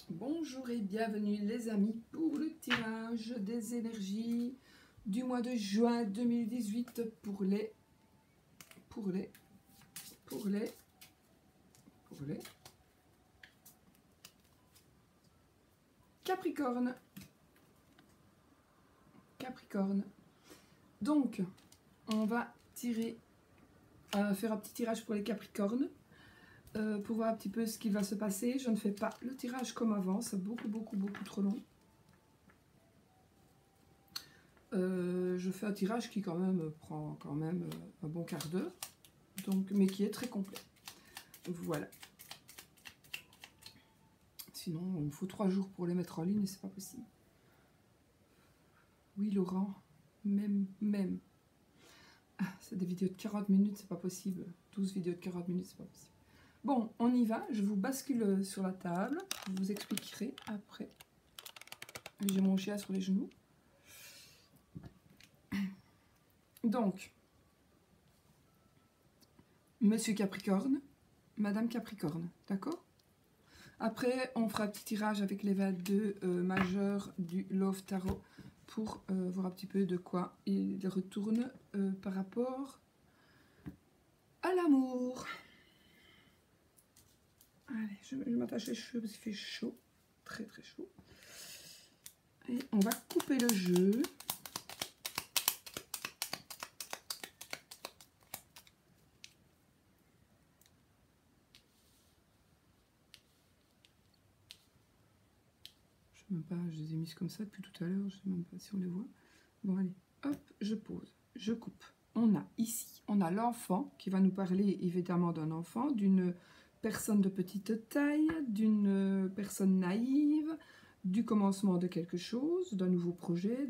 Bonjour et bienvenue les amis pour le tirage des énergies du mois de juin 2018 pour les Capricorne. Donc, on va tirer, faire un petit tirage pour les Capricornes. Pour voir un petit peu ce qui va se passer. Je ne fais pas le tirage comme avant, c'est beaucoup trop long. Je fais un tirage qui quand même prend un bon quart d'heure, donc mais qui est très complet. Voilà. Sinon, il me faut 3 jours pour les mettre en ligne et c'est pas possible. Oui, Laurent, même. Ah, c'est des vidéos de 40 minutes, c'est pas possible. 12 vidéos de 40 minutes, c'est pas possible. Bon, on y va. Je vous bascule sur la table. Je vous expliquerai après. J'ai mon chien sur les genoux. Donc, Monsieur Capricorne, Madame Capricorne, d'accord? Après, on fera un petit tirage avec les 22 majeurs du Love Tarot pour voir un petit peu de quoi il retourne par rapport à l'amour. Allez, je m'attache les cheveux parce qu'il fait chaud, très chaud. Et on va couper le jeu. Je les ai mises comme ça depuis tout à l'heure, je ne sais même pas si on les voit. Bon allez, hop, je pose, je coupe. On a ici, on a l'enfant qui va nous parler évidemment d'un enfant, d'une personne de petite taille, d'une personne naïve, du commencement de quelque chose, d'un nouveau projet,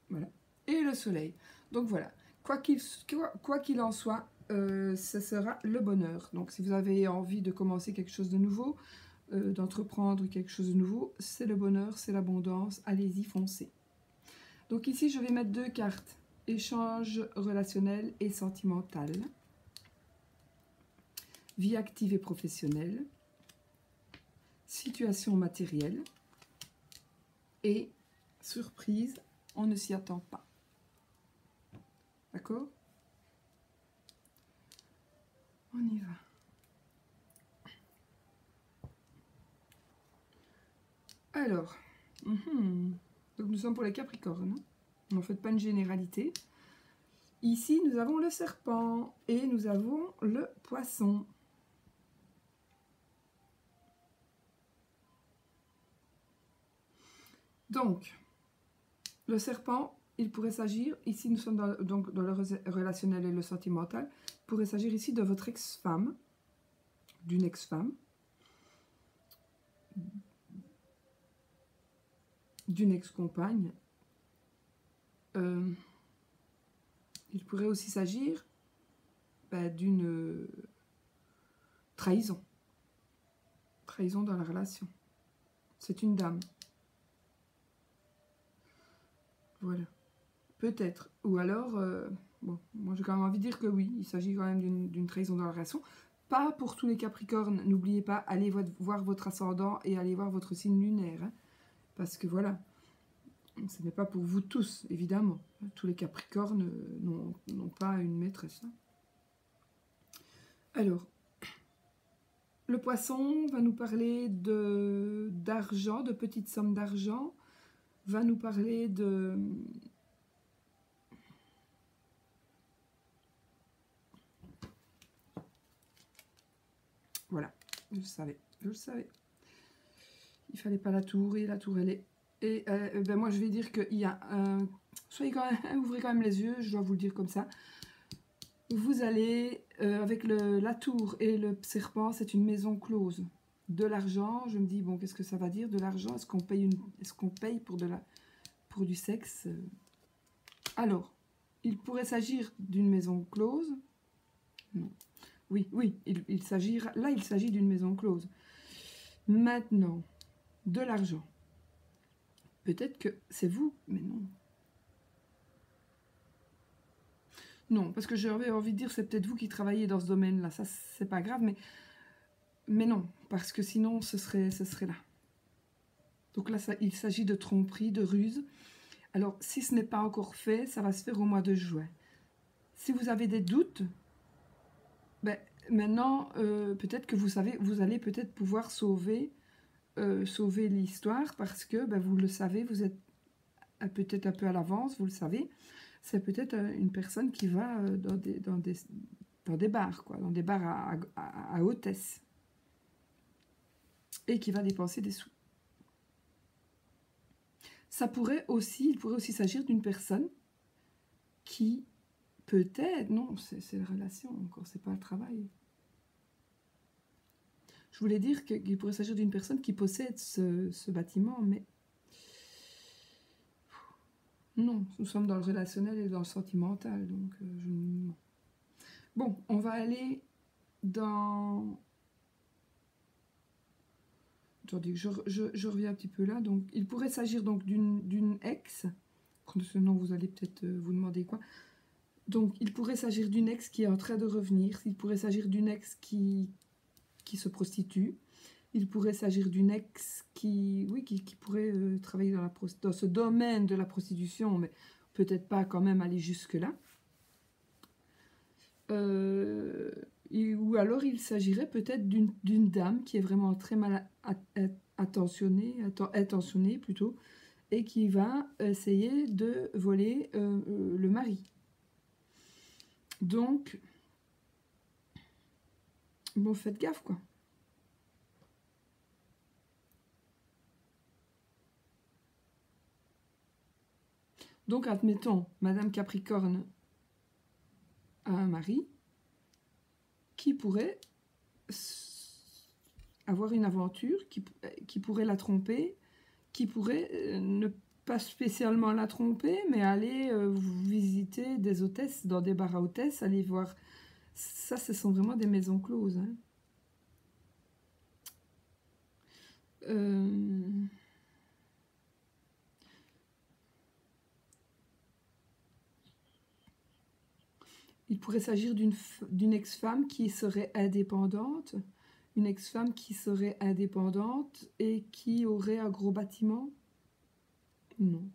voilà. Et le soleil. Donc voilà, quoi qu'il en soit, ce sera le bonheur. Donc si vous avez envie de commencer quelque chose de nouveau, d'entreprendre quelque chose de nouveau, c'est le bonheur, c'est l'abondance, allez-y, foncez. Donc ici, je vais mettre 2 cartes, échange relationnel et sentimental, vie active et professionnelle, situation matérielle et surprise, on ne s'y attend pas. D'accord? On y va. Alors, donc nous sommes pour les Capricornes. Ne faites pas une généralité. Ici, nous avons le serpent et nous avons le poisson. Donc, le serpent, il pourrait s'agir, ici nous sommes dans le relationnel et le sentimental, il pourrait s'agir ici de votre ex-femme, d'une ex-femme, d'une ex-compagne. Il pourrait aussi s'agir d'une trahison. Trahison dans la relation. C'est une dame. Voilà. Peut-être. Ou alors, bon, moi j'ai quand même envie de dire que oui, il s'agit quand même d'une trahison dans la relation. Pas pour tous les Capricornes. N'oubliez pas, allez voir votre ascendant et allez voir votre signe lunaire. Hein, parce que voilà, ce n'est pas pour vous tous, évidemment. Tous les Capricornes n'ont pas une maîtresse. Hein. Alors, le poisson va nous parler d'argent, de petites sommes d'argent, va nous parler de... Voilà, je le savais. Il fallait pas la tour, et la tour elle est... Et moi je vais dire qu'il y a un... ouvrez quand même les yeux, je dois vous le dire comme ça. Vous allez, avec la tour et le serpent, c'est une maison close. De l'argent, je me dis, bon, qu'est-ce que ça va dire, de l'argent? Est-ce qu'on paye pour du sexe? Alors, il pourrait s'agir d'une maison close. Non. Oui, il s'agit d'une maison close. Maintenant, de l'argent. Peut-être que c'est vous, mais non. Non, parce que j'avais envie de dire, c'est peut-être vous qui travaillez dans ce domaine-là. Ça, c'est pas grave, mais Mais non, parce que sinon, ce serait là. Donc là, il s'agit de tromperie, de ruse. Alors, si ce n'est pas encore fait, ça va se faire au mois de juin. Si vous avez des doutes, ben, maintenant, peut-être que vous allez peut-être pouvoir sauver l'histoire parce que ben, vous le savez, vous êtes peut-être un peu à l'avance, vous le savez. C'est peut-être une personne qui va dans des bars, quoi, dans des bars à hôtesse. Et qui va dépenser des sous. Il pourrait aussi s'agir d'une personne qui peut-être, non, c'est la relation encore, c'est pas le travail. Je voulais dire qu'il pourrait s'agir d'une personne qui possède ce bâtiment, mais non, nous sommes dans le relationnel et dans le sentimental, donc non. Bon, on va aller dans... Attendez, je reviens un petit peu là. Donc, il pourrait s'agir donc d'une ex. Sinon, vous allez peut-être vous demander quoi. Donc, il pourrait s'agir d'une ex qui est en train de revenir. Il pourrait s'agir d'une ex qui se prostitue. Il pourrait s'agir d'une ex qui pourrait travailler dans ce domaine de la prostitution, mais peut-être pas quand même aller jusque-là. Ou alors il s'agirait peut-être d'une dame qui est vraiment très mal intentionnée plutôt, et qui va essayer de voler le mari. Donc, bon, faites gaffe, quoi. Donc, admettons, Madame Capricorne a un mari qui pourrait avoir une aventure, qui pourrait la tromper, qui pourrait ne pas spécialement la tromper, mais aller visiter des hôtesses, dans des bars à hôtesses, aller voir. Ça, ce sont vraiment des maisons closes. Hein. Il pourrait s'agir d'une ex-femme qui serait indépendante, une ex-femme qui serait indépendante et qui aurait un gros bâtiment. Non.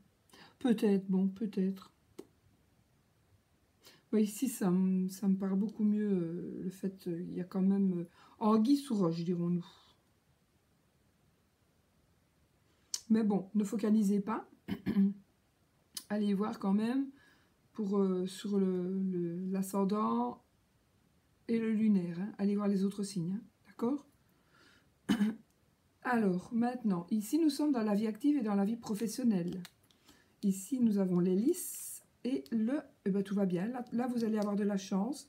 Peut-être, bon, peut-être. Ouais, ici, ça me parle beaucoup mieux, le fait qu'il y a quand même anguille sous roche, dirons-nous. Mais bon, ne focalisez pas. Allez voir quand même sur l'ascendant et le lunaire. Hein. Allez voir les autres signes, hein. D'accord? Alors, maintenant, ici, nous sommes dans la vie active et dans la vie professionnelle. Ici, nous avons l'hélice et eh ben, tout va bien. Là, vous allez avoir de la chance.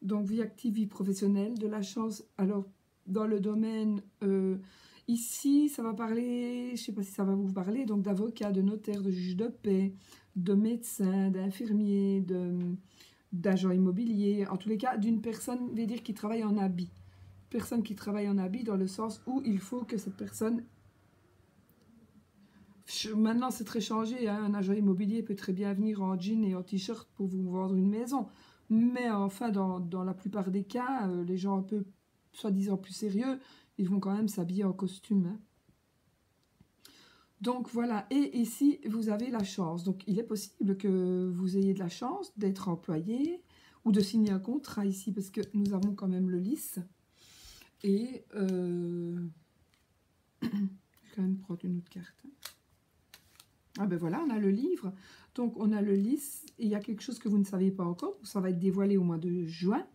Donc, vie active, vie professionnelle, de la chance. Alors, dans le domaine... ici, ça va parler, je ne sais pas si ça va vous parler, donc d'avocat, de notaire, de juge de paix, de médecin, d'infirmier, d'agent immobilier, en tous les cas, d'une personne, je vais dire, qui travaille en habit. Personne qui travaille en habit dans le sens où il faut que cette personne... Maintenant, c'est très changé, hein, un agent immobilier peut très bien venir en jean et en t-shirt pour vous vendre une maison. Mais enfin, dans la plupart des cas, les gens un peu, soi-disant plus sérieux, ils vont quand même s'habiller en costume. Hein. Donc voilà, et ici, vous avez la chance. Donc il est possible que vous ayez de la chance d'être employé ou de signer un contrat ici, parce que nous avons quand même le lys. Et je vais quand même prendre une autre carte. Ah ben voilà, on a le livre. Donc on a le lys, et il y a quelque chose que vous ne savez pas encore, ça va être dévoilé au mois de juin.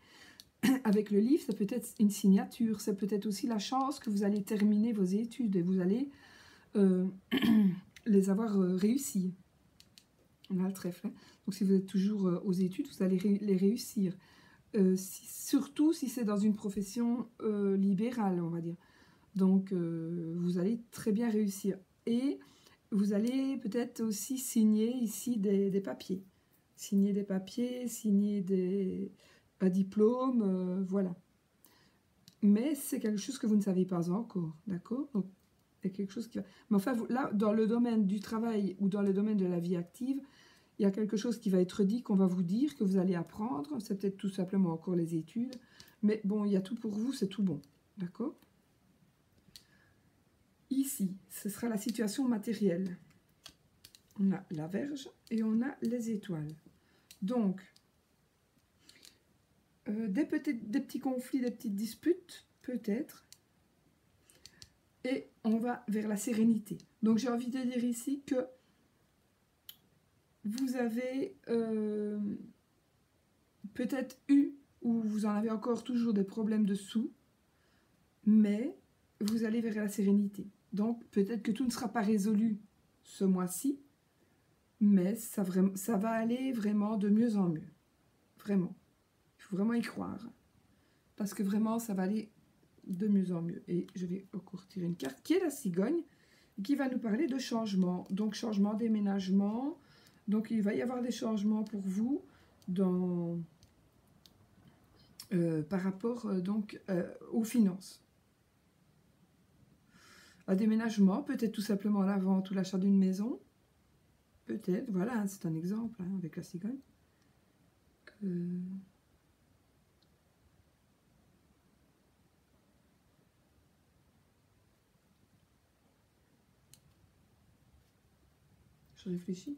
Avec le livre, ça peut être une signature, c'est peut-être aussi la chance que vous allez terminer vos études et vous allez les avoir réussies. On a le trèfle. Hein. Donc si vous êtes toujours aux études, vous allez les réussir. Surtout si c'est dans une profession libérale, on va dire. Donc vous allez très bien réussir. Et vous allez peut-être aussi signer ici des papiers. Signer des papiers, signer un diplôme, voilà. Mais c'est quelque chose que vous ne savez pas encore, d'accord? Donc, il y a quelque chose qui va... Mais enfin, là, dans le domaine du travail ou dans le domaine de la vie active, il y a quelque chose qui va être dit, qu'on va vous dire, que vous allez apprendre. C'est peut-être tout simplement encore les études. Mais bon, il y a tout pour vous, c'est tout bon, d'accord? Ici, ce sera la situation matérielle. On a la Vierge et on a les étoiles. Donc, des petits conflits, des petites disputes, peut-être. Et on va vers la sérénité. Donc, j'ai envie de dire ici que vous avez peut-être eu, ou vous en avez encore toujours des problèmes de sous, mais vous allez vers la sérénité. Donc, peut-être que tout ne sera pas résolu ce mois-ci, mais ça va aller vraiment de mieux en mieux. Vraiment. Il faut vraiment y croire. Parce que vraiment, ça va aller de mieux en mieux. Et je vais encore tirer une carte qui est la cigogne, qui va nous parler de changement. Donc, changement, déménagement. Donc, il va y avoir des changements pour vous dans, par rapport aux finances. Un déménagement, peut-être tout simplement la vente ou l'achat d'une maison. Peut-être, voilà, c'est un exemple hein, avec la cigogne. Je réfléchis.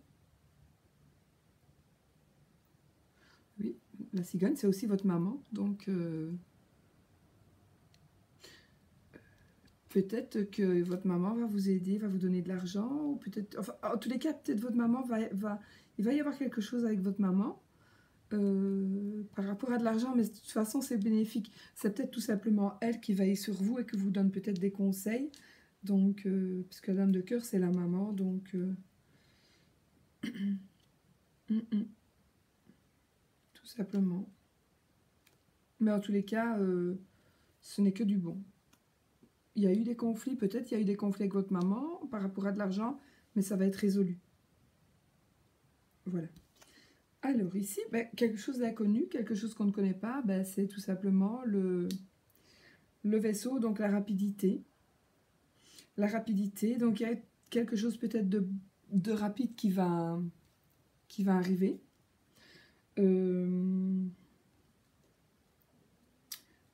Oui, la cigogne, c'est aussi votre maman, donc peut-être que votre maman va vous aider, va vous donner de l'argent, ou peut-être, enfin, en tous les cas, peut-être votre maman il va y avoir quelque chose avec votre maman par rapport à de l'argent, mais de toute façon, c'est bénéfique. C'est peut-être tout simplement elle qui veille sur vous et qui vous donne peut-être des conseils. Donc, puisque la dame de cœur, c'est la maman, donc... Tout simplement. Mais en tous les cas, ce n'est que du bon. Il y a eu des conflits, peut-être il y a eu des conflits avec votre maman par rapport à de l'argent, mais ça va être résolu. Voilà. Alors ici, quelque chose d'inconnu, quelque chose qu'on ne connaît pas, c'est tout simplement le vaisseau, donc la rapidité. La rapidité, donc il y a quelque chose peut-être de rapide qui va arriver.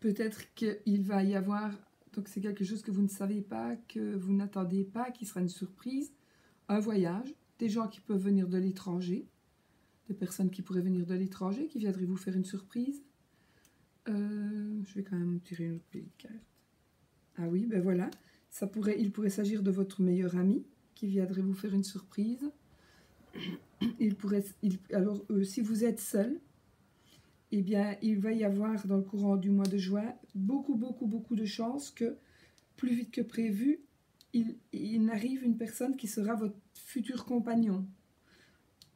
Peut-être qu'il va y avoir, donc c'est quelque chose que vous ne savez pas, que vous n'attendez pas, qui sera une surprise, un voyage, des gens qui peuvent venir de l'étranger, des personnes qui pourraient venir de l'étranger, qui viendraient vous faire une surprise. Je vais quand même tirer une autre carte. Ah oui, ben voilà, il pourrait s'agir de votre meilleur ami, qui viendrait vous faire une surprise. Alors, si vous êtes seul, eh bien, il va y avoir dans le courant du mois de juin beaucoup de chances que, plus vite que prévu, il n'arrive une personne qui sera votre futur compagnon.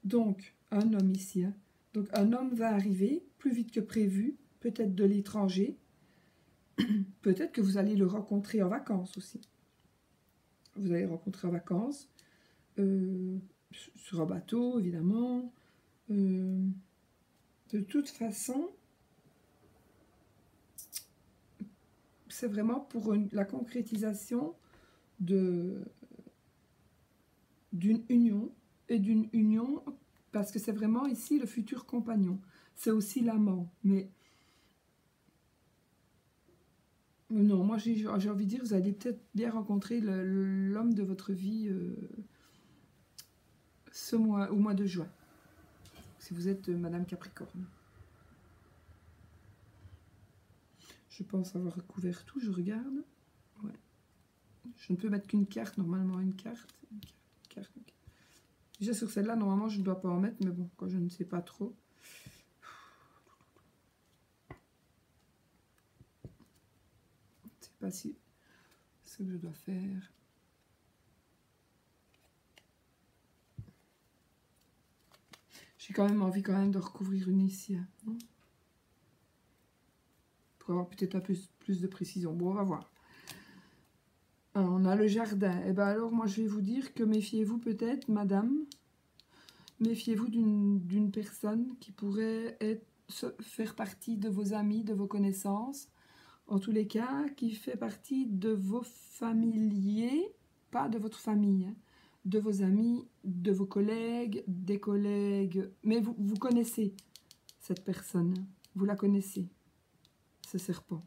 Donc, un homme ici. Hein. Donc, un homme va arriver plus vite que prévu, peut-être de l'étranger. Peut-être que vous allez le rencontrer en vacances aussi. Vous allez le rencontrer en vacances, sur un bateau, évidemment. De toute façon, c'est vraiment pour la concrétisation d'une union, et d'une union, parce que c'est vraiment ici le futur compagnon. C'est aussi l'amant, mais non, moi j'ai envie de dire, vous allez peut-être bien rencontrer l'homme de votre vie ce mois, au mois de juin. Si vous êtes Madame Capricorne. Je pense avoir recouvert tout, je regarde. Ouais. Je ne peux mettre qu'une carte, normalement une carte. Une carte. Déjà sur celle-là, normalement je ne dois pas en mettre, mais bon, quand je ne sais pas trop. Je ne sais pas si c'est ce que je dois faire. J'ai quand même envie de recouvrir une ici, non ? Pour avoir peut-être un peu plus de précision. Bon, on va voir. On a le jardin. Et bien alors, moi, je vais vous dire que méfiez-vous peut-être, madame. Méfiez-vous d'une personne qui pourrait faire partie de vos amis, de vos connaissances. En tous les cas, qui fait partie de vos familiers, pas de votre famille, hein, de vos amis, de vos collègues, des collègues. Mais vous connaissez cette personne. Vous la connaissez. Ce serpent.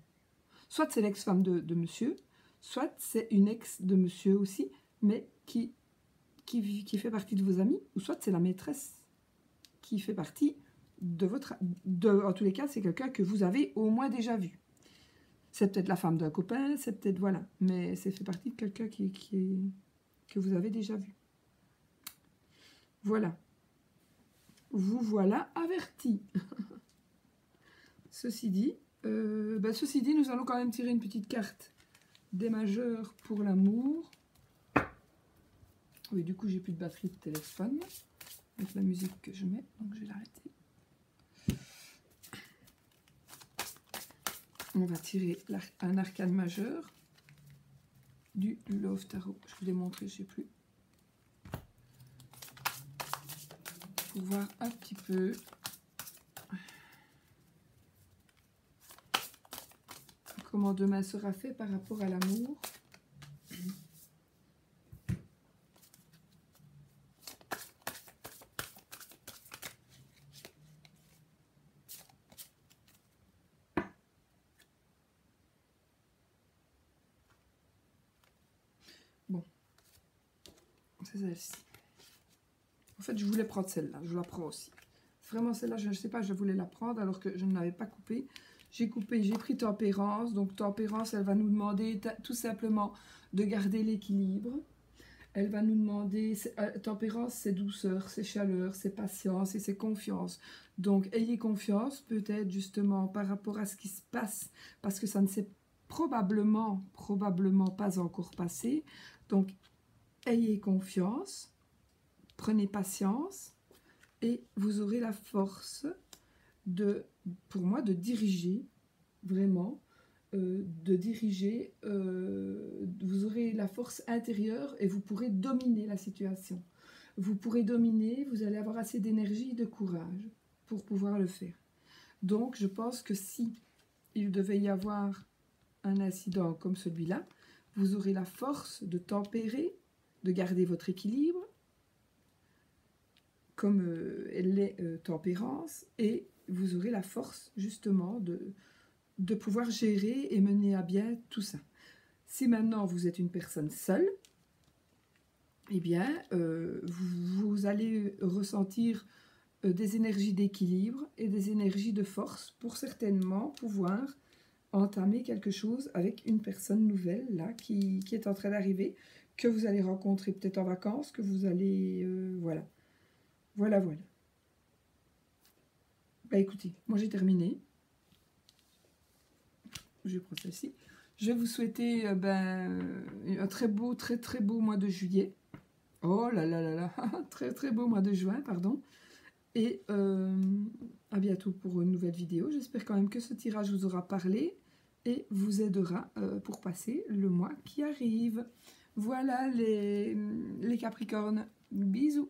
Soit c'est l'ex-femme de monsieur, soit c'est une ex de monsieur aussi, mais qui fait partie de vos amis, ou soit c'est la maîtresse qui fait partie de votre... en tous les cas, c'est quelqu'un que vous avez au moins déjà vu. C'est peut-être la femme d'un copain, c'est peut-être... Voilà. Mais ça fait partie de quelqu'un que vous avez déjà vu. Voilà. Vous voilà averti. Ceci dit, nous allons quand même tirer une petite carte des majeurs pour l'amour. Oui, du coup, j'ai plus de batterie de téléphone avec la musique que je mets, donc je vais l'arrêter. On va tirer un arcane majeur du Love Tarot. Je vous l'ai montré, je ne sais plus. Pour voir un petit peu comment demain sera fait par rapport à l'amour. Bon, c'est celle-ci. En fait, je voulais prendre celle-là, je la prends aussi. Vraiment, celle-là, je ne sais pas, je voulais la prendre alors que je ne l'avais pas coupée. J'ai coupé, j'ai pris tempérance. Donc, tempérance, elle va nous demander tout simplement de garder l'équilibre. Elle va nous demander, tempérance, c'est douceur, c'est chaleur, c'est patience et c'est confiance. Donc, ayez confiance, peut-être justement par rapport à ce qui se passe, parce que ça ne s'est probablement pas encore passé. Donc, ayez confiance, prenez patience et vous aurez la force pour moi, de diriger, vraiment, vous aurez la force intérieure et vous pourrez dominer la situation. Vous pourrez dominer, vous allez avoir assez d'énergie et de courage pour pouvoir le faire. Donc, je pense que si il devait y avoir un incident comme celui-là, vous aurez la force de tempérer, de garder votre équilibre, comme elle l'est tempérance, et vous aurez la force justement de pouvoir gérer et mener à bien tout ça. Si maintenant vous êtes une personne seule, eh bien, vous allez ressentir des énergies d'équilibre et des énergies de force pour certainement pouvoir entamer quelque chose avec une personne nouvelle là qui est en train d'arriver, que vous allez rencontrer peut-être en vacances, que vous allez... voilà. Voilà. Bah écoutez, moi j'ai terminé. Je prends celle-ci. Je vais vous souhaiter un très beau mois de juillet. Oh là là là là, très beau mois de juin, pardon. Et à bientôt pour une nouvelle vidéo. J'espère quand même que ce tirage vous aura parlé et vous aidera pour passer le mois qui arrive. Voilà les Capricornes. Bisous.